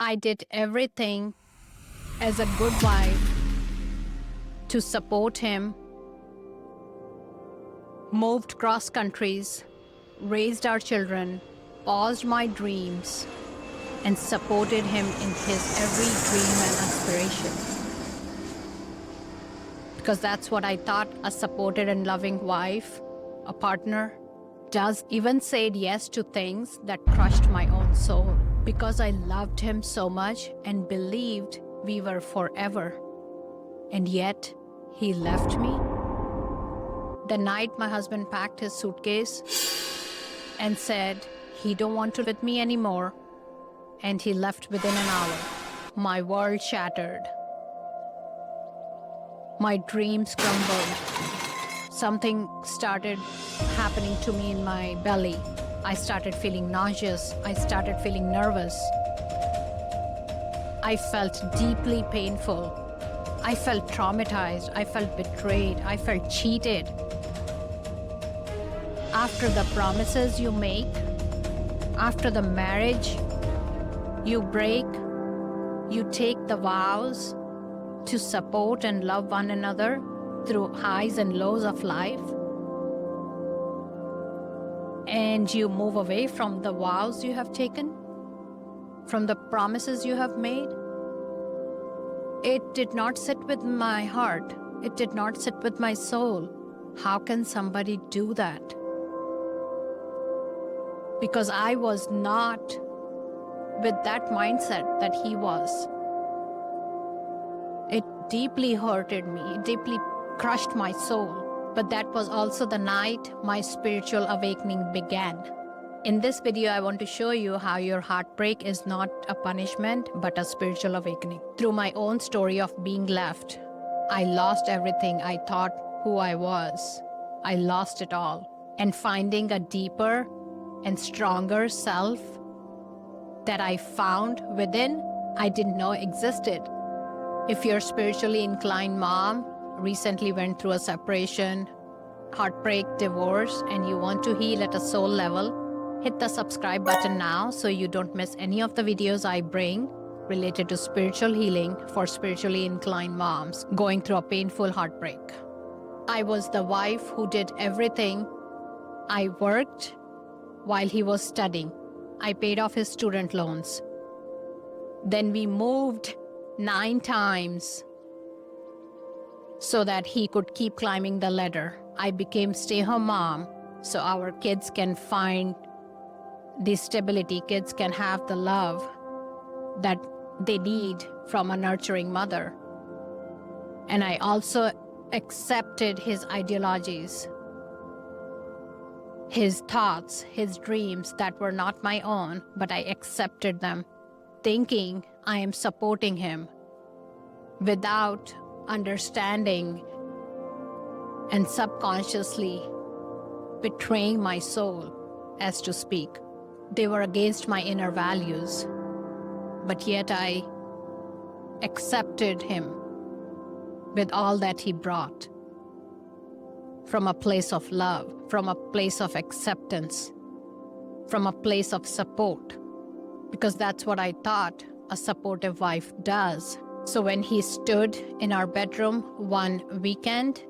I did everything as a good wife to support him, moved cross countries, raised our children, paused my dreams, and supported him in his every dream and aspiration. Because that's what I thought a supported and loving wife, a partner, does. Even said yes to things that crushed my own soul. Because I loved him so much and believed we were forever. And yet, he left me. The night my husband packed his suitcase and said he don't want to with me anymore, and he left within an hour. My world shattered. My dreams crumbled. Something started happening to me in my belly. I started feeling nauseous. I started feeling nervous. I felt deeply painful. I felt traumatized. I felt betrayed. I felt cheated. After the promises you make, after the marriage you break, you take the vows to support and love one another through highs and lows of life, and you move away from the vows you have taken, from the promises you have made. It did not sit with my heart. It did not sit with my soul. How can somebody do that? Because I was not with that mindset that he was. It deeply hurted me. It deeply crushed my soul. But that was also the night my spiritual awakening began. In this video, I want to show you how your heartbreak is not a punishment, but a spiritual awakening. Through my own story of being left, I lost everything I thought who I was. I lost it all. And finding a deeper and stronger self that I found within, I didn't know existed. If you're spiritually inclined mom, recently went through a separation, heartbreak, divorce, and you want to heal at a soul level, hit the subscribe button now so you don't miss any of the videos I bring related to spiritual healing for spiritually inclined moms going through a painful heartbreak. I was the wife who did everything. I worked while he was studying. I paid off his student loans. Then we moved 9 times so that he could keep climbing the ladder. I became stay-home mom so our kids can find the stability, kids can have the love that they need from a nurturing mother. And I also accepted his ideologies, his thoughts, his dreams that were not my own, but I accepted them, thinking I am supporting him without understanding and subconsciously betraying my soul, as to speak. They were against my inner values, but yet I accepted him with all that he brought, from a place of love, from a place of acceptance, from a place of support, because that's what I thought a supportive wife does. So when he stood in our bedroom one weekend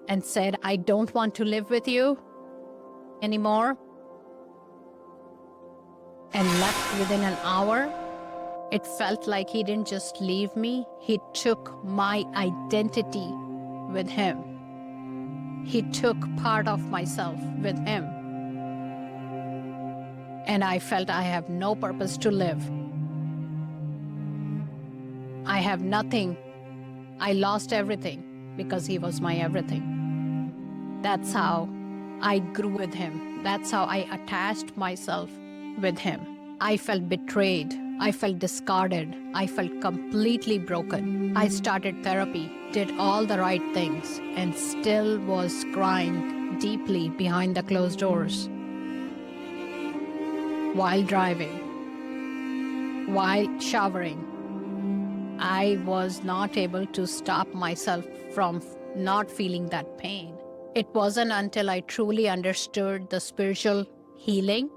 and said, I don't want to live with you anymore, and left within an hour, it felt like he didn't just leave me, he took my identity with him. He took part of myself with him. And I felt I have no purpose to live. I have nothing. I lost everything because he was my everything. That's how I grew with him. That's how I attached myself with him. I felt betrayed. I felt discarded. I felt completely broken. I started therapy, did all the right things, and still was crying deeply behind the closed doors. While driving, while showering, I was not able to stop myself from not feeling that pain. It wasn't until I truly understood the spiritual healing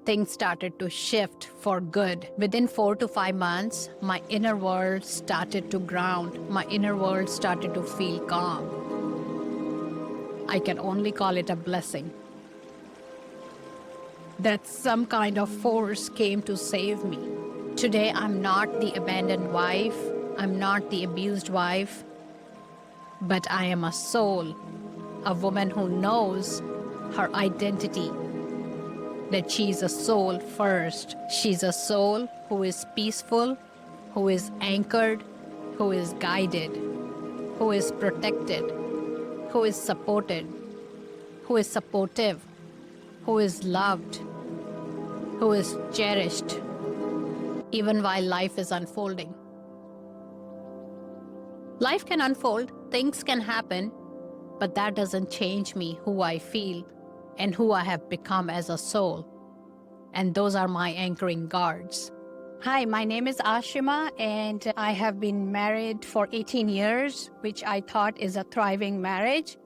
things started to shift for good. Within 4 to 5 months, my inner world started to ground. My inner world started to feel calm. I can only call it a blessing. That some kind of force came to save me. Today, I'm not the abandoned wife. I'm not the abused wife. But I am a soul, a woman who knows her identity, that she's a soul first. She's a soul who is peaceful, who is anchored, who is guided, who is protected, who is supported, who is supportive, who is loved, who is cherished, even while life is unfolding. Life can unfold, things can happen, but that doesn't change me, who I feel, and who I have become as a soul. And those are my anchoring guards. Hi, my name is Ashima, and I have been married for 18 years, which I thought is a thriving marriage.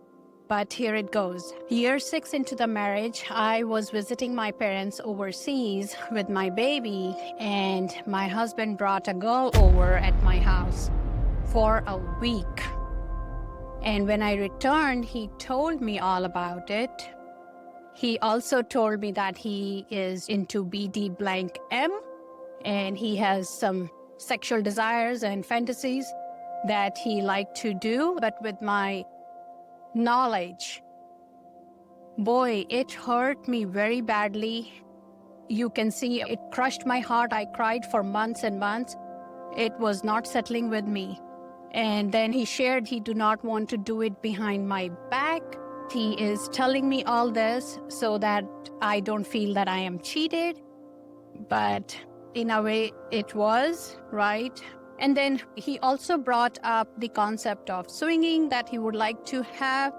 But here it goes. Year 6 into the marriage, I was visiting my parents overseas with my baby, and my husband brought a girl over at my house for a week. And when I returned, he told me all about it. He also told me that he is into BD blank M, and he has some sexual desires and fantasies that he liked to do. But with my knowledge, boy, it hurt me very badly. You can see it crushed my heart. I cried for months and months. It was not settling with me. And then he shared he do not want to do it behind my back. He is telling me all this so that I don't feel that I am cheated. But in a way, it was, right? And then he also brought up the concept of swinging that he would like to have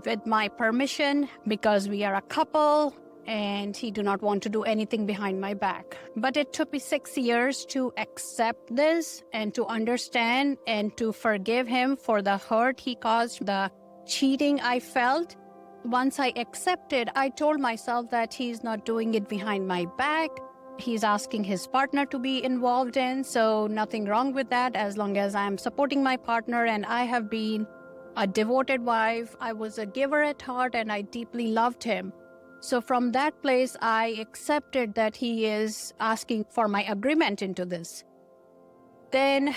with my permission because we are a couple and he do not want to do anything behind my back. But it took me 6 years to accept this and to understand and to forgive him for the hurt he caused, the cheating I felt. Once I accepted, I told myself that he's not doing it behind my back. He's asking his partner to be involved in, so nothing wrong with that as long as I'm supporting my partner. And I have been a devoted wife. I was a giver at heart and I deeply loved him. So from that place, I accepted that he is asking for my agreement into this. Then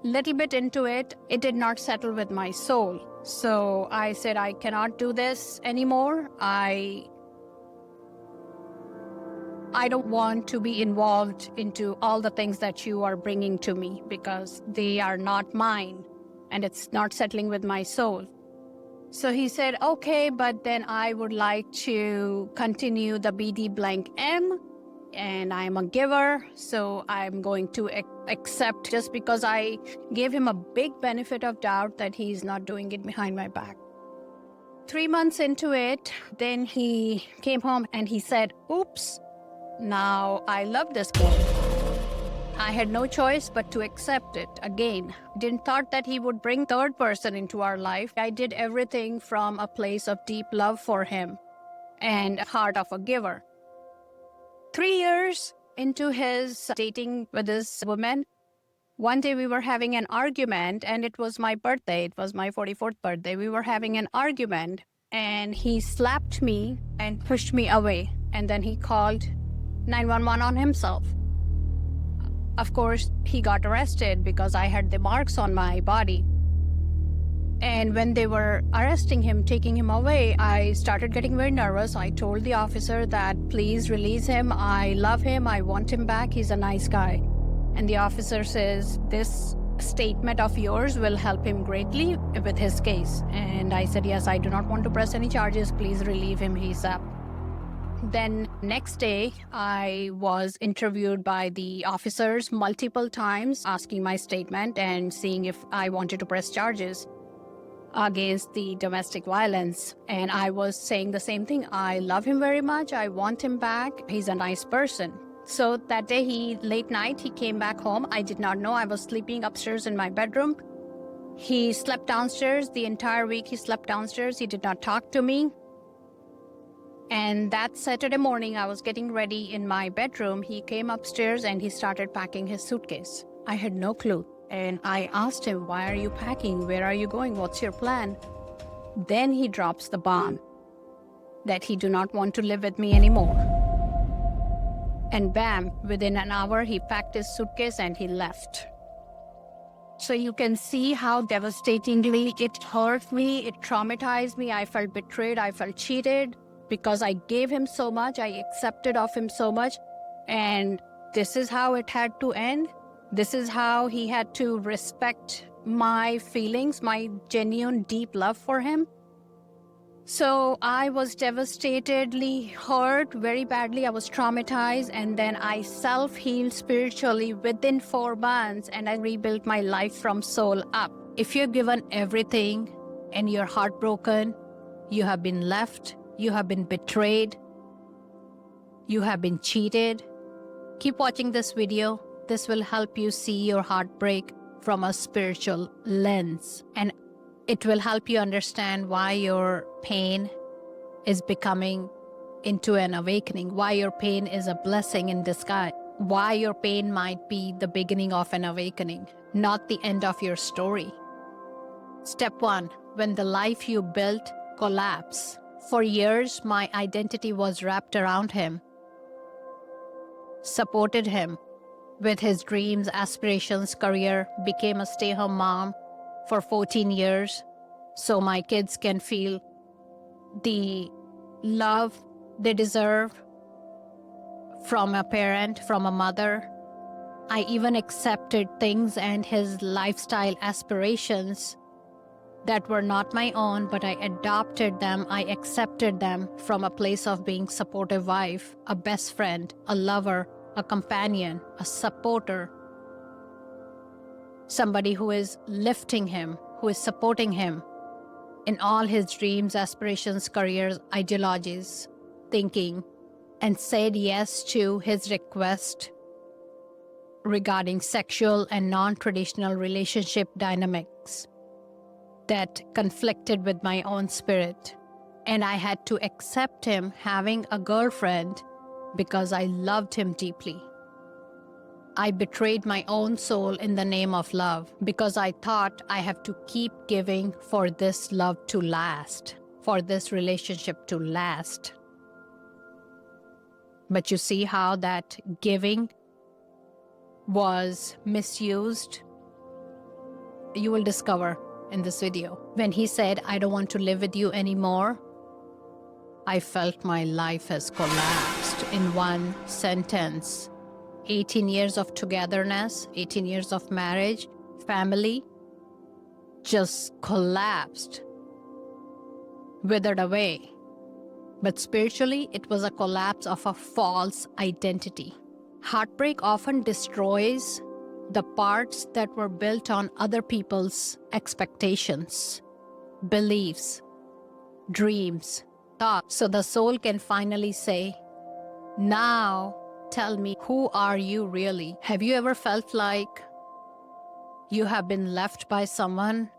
little bit into it, it did not settle with my soul. So I said, I cannot do this anymore. I don't want to be involved into all the things that you are bringing to me because they are not mine and it's not settling with my soul. So he said, okay, but then I would like to continue the BD blank M and I'm a giver. So I'm going to accept just because I gave him a big benefit of doubt that he's not doing it behind my back. 3 months into it, then he came home and he said, oops, now I love this girl. I had no choice but to accept it again. Didn't thought that he would bring third person into our life. I did everything from a place of deep love for him and a heart of a giver. 3 years into his dating with this woman, one day we were having an argument and it was my birthday. It was my 44th birthday. We were having an argument and he slapped me and pushed me away. And then he called 911 on himself. Of course, he got arrested because I had the marks on my body. And when they were arresting him, taking him away, I started getting very nervous. I told the officer that please release him. I love him. I want him back. He's a nice guy. And the officer says, this statement of yours will help him greatly with his case. And I said, yes, I do not want to press any charges. Please relieve him. He's up. Then next day, I was interviewed by the officers multiple times, asking my statement and seeing if I wanted to press charges against the domestic violence. And I was saying the same thing. I love him very much. I want him back. He's a nice person. So that day, late night, he came back home. I did not know. I was sleeping upstairs in my bedroom. He slept downstairs. The entire week he slept downstairs. He did not talk to me. And that Saturday morning, I was getting ready in my bedroom. He came upstairs and he started packing his suitcase. I had no clue. And I asked him, "Why are you packing? Where are you going? What's your plan?" Then he drops the bomb that he do not want to live with me anymore. And bam, within an hour, he packed his suitcase and he left. So you can see how devastatingly it hurt me, it traumatized me. I felt betrayed, I felt cheated because I gave him so much, I accepted of him so much. And this is how it had to end. This is how he had to respect my feelings, my genuine deep love for him. So I was devastatedly hurt very badly. I was traumatized, and then I self-healed spiritually within 4 months, and I rebuilt my life from soul up. If you're given everything and you're heartbroken, you have been left, you have been betrayed, you have been cheated, keep watching this video. This will help you see your heartbreak from a spiritual lens, and it will help you understand why your pain is becoming into an awakening, why your pain is a blessing in disguise, why your pain might be the beginning of an awakening, not the end of your story. Step 1, when the life you built collapses. For years, my identity was wrapped around him, supported him with his dreams, aspirations, career, became a stay-home mom for 14 years, so my kids can feel the love they deserve from a parent, from a mother. I even accepted things and his lifestyle aspirations that were not my own, but I adopted them, I accepted them from a place of being a supportive wife, a best friend, a lover, a companion, a supporter, somebody who is lifting him, who is supporting him in all his dreams, aspirations, careers, ideologies, thinking, and said yes to his request regarding sexual and non-traditional relationship dynamics that conflicted with my own spirit. And I had to accept him having a girlfriend because I loved him deeply. I betrayed my own soul in the name of love because I thought I have to keep giving for this love to last, for this relationship to last. But you see how that giving was misused? You will discover in this video. When he said, "I don't want to live with you anymore," I felt my life has collapsed in one sentence. 18 years of togetherness, 18 years of marriage, family, just collapsed, withered away. But spiritually, it was a collapse of a false identity. Heartbreak often destroys the parts that were built on other people's expectations, beliefs, dreams, thoughts. So the soul can finally say, "Now, tell me, who are you really?" Have you ever felt like you have been left by someone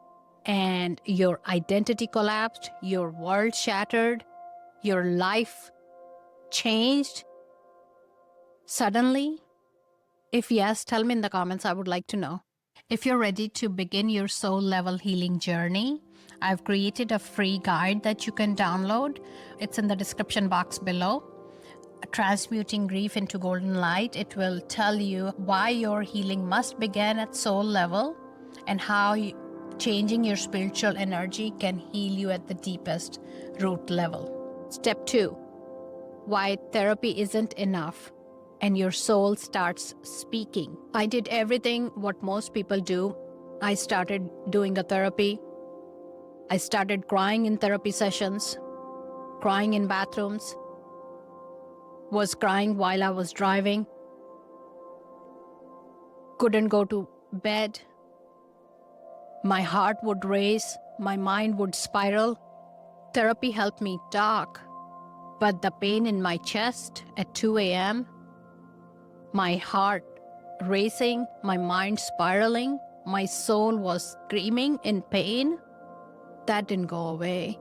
and your identity collapsed, your world shattered, your life changed suddenly? If yes, tell me in the comments. I would like to know. If you're ready to begin your soul level healing journey, I've created a free guide that you can download. It's in the description box below. Transmuting Grief into Golden Light. It will tell you why your healing must begin at soul level and how changing your spiritual energy can heal you at the deepest root level. Step 2, why therapy isn't enough and your soul starts speaking. I did everything what most people do. I started doing a therapy. I started crying in therapy sessions, crying in bathrooms, was crying while I was driving, couldn't go to bed. My heart would race, my mind would spiral. Therapy helped me talk, but the pain in my chest at 2 a.m., my heart racing, my mind spiraling, my soul was screaming in pain, that didn't go away.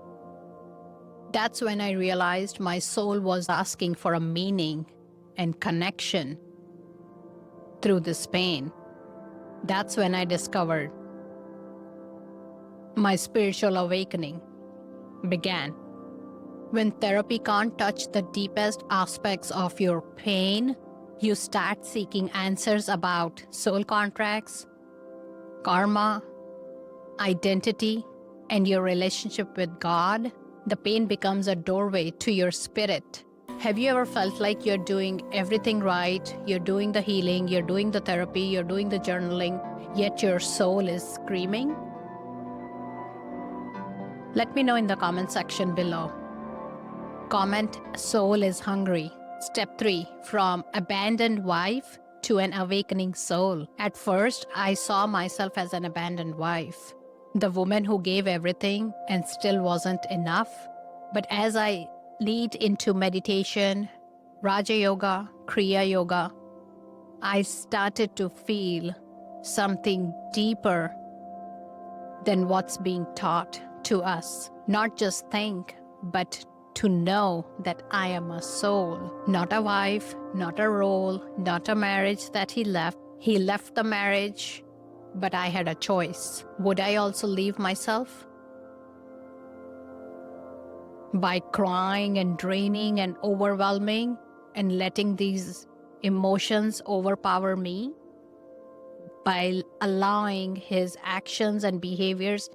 That's when I realized my soul was asking for a meaning and connection through this pain. That's when I discovered my spiritual awakening began. When therapy can't touch the deepest aspects of your pain, you start seeking answers about soul contracts, karma, identity, and your relationship with God. The pain becomes a doorway to your spirit. Have you ever felt like you're doing everything right? You're doing the healing, you're doing the therapy, you're doing the journaling, yet your soul is screaming? Let me know in the comment section below. Comment, soul is hungry. Step 3, from abandoned wife to an awakening soul. At first, I saw myself as an abandoned wife, the woman who gave everything and still wasn't enough. But as I lead into meditation, Raja Yoga, Kriya Yoga, I started to feel something deeper than what's being taught to us. Not just think, but to know that I am a soul, not a wife, not a role, not a marriage that he left. He left the marriage, but I had a choice. Would I also leave myself? By crying and draining and overwhelming and letting these emotions overpower me? By allowing his actions and behaviors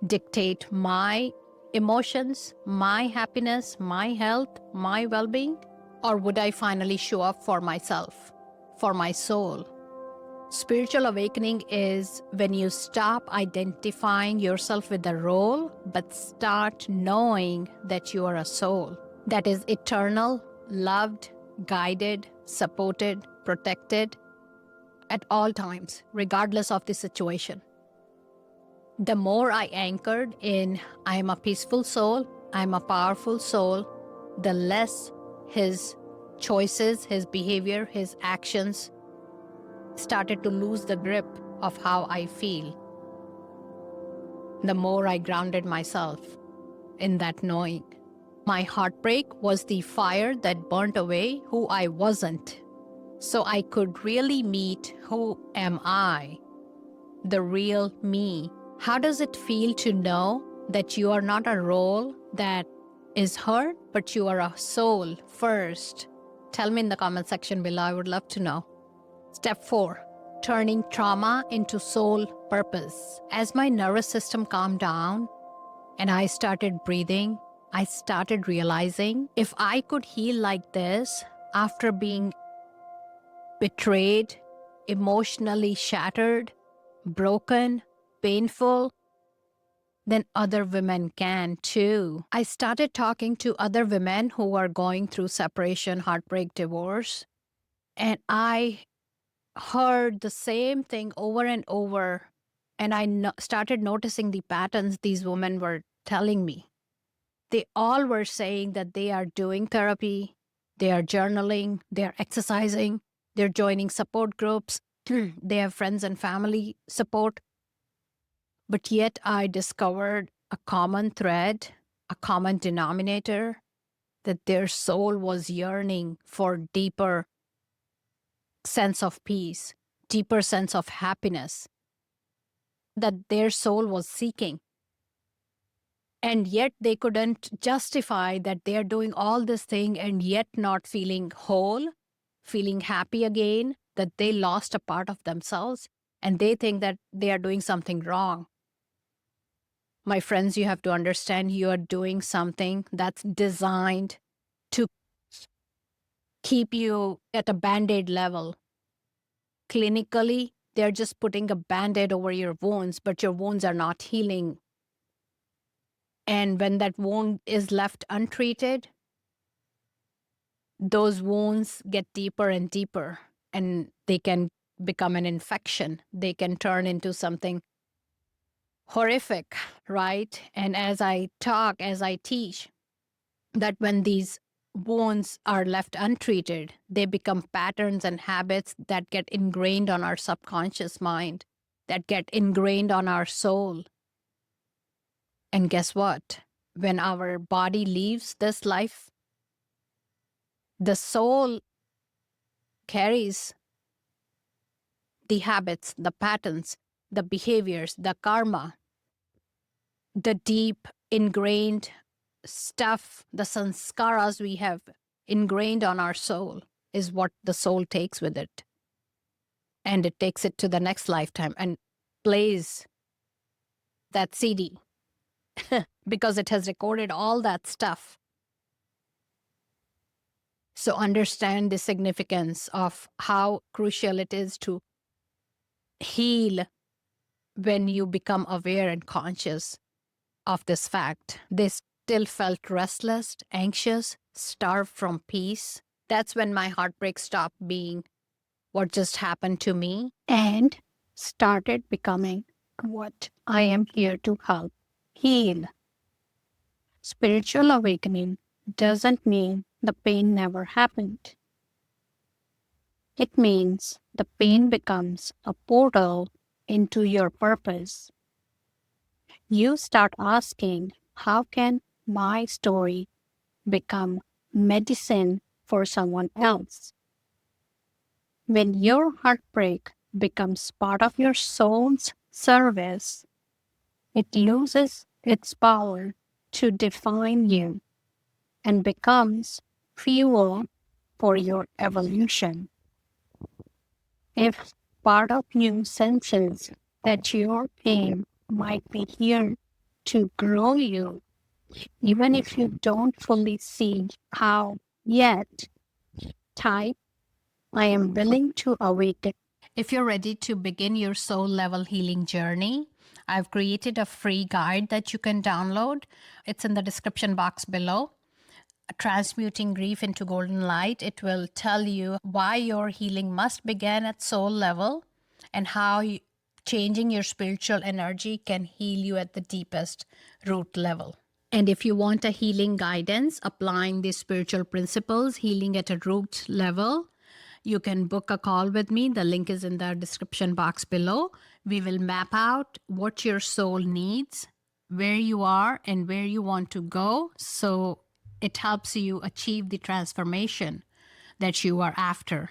dictate my emotions, my happiness, my health, my well-being? Or would I finally show up for myself, for my soul? Spiritual awakening is when you stop identifying yourself with the role, but start knowing that you are a soul that is eternal, loved, guided, supported, protected at all times, regardless of the situation. The more I anchored in, I am a peaceful soul, I am a powerful soul, the less his choices, his behavior, his actions started to lose the grip of how I feel. The more I grounded myself in that knowing. My heartbreak was the fire that burnt away who I wasn't, so I could really meet who am I, the real me. How does it feel to know that you are not a role that is hurt, but you are a soul first? Tell me in the comment section below. I would love to know. Step 4, turning trauma into soul purpose. As my nervous system calmed down and I started breathing, I started realizing if I could heal like this after being betrayed, emotionally shattered, broken, painful, then other women can too. I started talking to other women who are going through separation, heartbreak, divorce, and I heard the same thing over and over, and I started noticing the patterns these women were telling me. They all were saying that they are doing therapy, they are journaling, they are exercising, they're joining support groups, they have friends and family support. But yet I discovered a common thread, a common denominator, that their soul was yearning for deeper sense of peace, deeper sense of happiness, that their soul was seeking. And yet they couldn't justify that they are doing all this thing and yet not feeling whole, feeling happy again, that they lost a part of themselves, and they think that they are doing something wrong. My friends, you have to understand you are doing something that's designed to keep you at a Band-Aid level. Clinically, they're just putting a Band-Aid over your wounds, but your wounds are not healing. And when that wound is left untreated, those wounds get deeper and deeper, and they can become an infection. They can turn into something horrific, right? And as I talk, as I teach, that when these wounds are left untreated, they become patterns and habits that get ingrained on our subconscious mind, that get ingrained on our soul. And guess what? when our body leaves this life, the soul carries the habits, the patterns, the behaviors, the karma, the deep ingrained stuff, the sanskaras we have ingrained on our soul is what the soul takes with it. And it takes it to the next lifetime and plays that CD because it has recorded all that stuff. So understand the significance of how crucial it is to heal when you become aware and conscious of this fact. They still felt restless, anxious, starved from peace. That's when my heartbreak stopped being what just happened to me and started becoming what I am here to help heal. Spiritual awakening doesn't mean the pain never happened. It means the pain becomes a portal into your purpose. You start asking, how can my story become medicine for someone else? When your heartbreak becomes part of your soul's service, it loses its power to define you and becomes fuel for your evolution. If part of you senses that your pain might be here to grow you, even if you don't fully see how yet, type, I am willing to awaken. If you're ready to begin your soul level healing journey, I've created a free guide that you can download. It's in the description box below. Transmuting Grief into Golden Light. It will tell you why your healing must begin at soul level and how changing your spiritual energy can heal you at the deepest root level. And if you want a healing guidance, applying these spiritual principles, healing at a root level, you can book a call with me. The link is in the description box below. We will map out what your soul needs, where you are, and where you want to go. So it helps you achieve the transformation that you are after.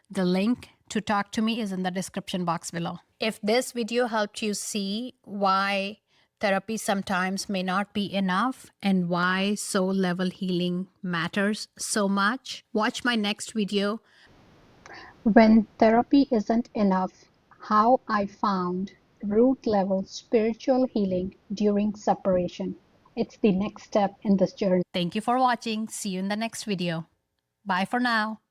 The link to talk to me is in the description box below. If this video helped you see why therapy sometimes may not be enough and why soul level healing matters so much, watch my next video. When therapy isn't enough, how I found root level spiritual healing during separation. It's the next step in this journey. Thank you for watching. See you in the next video. Bye for now.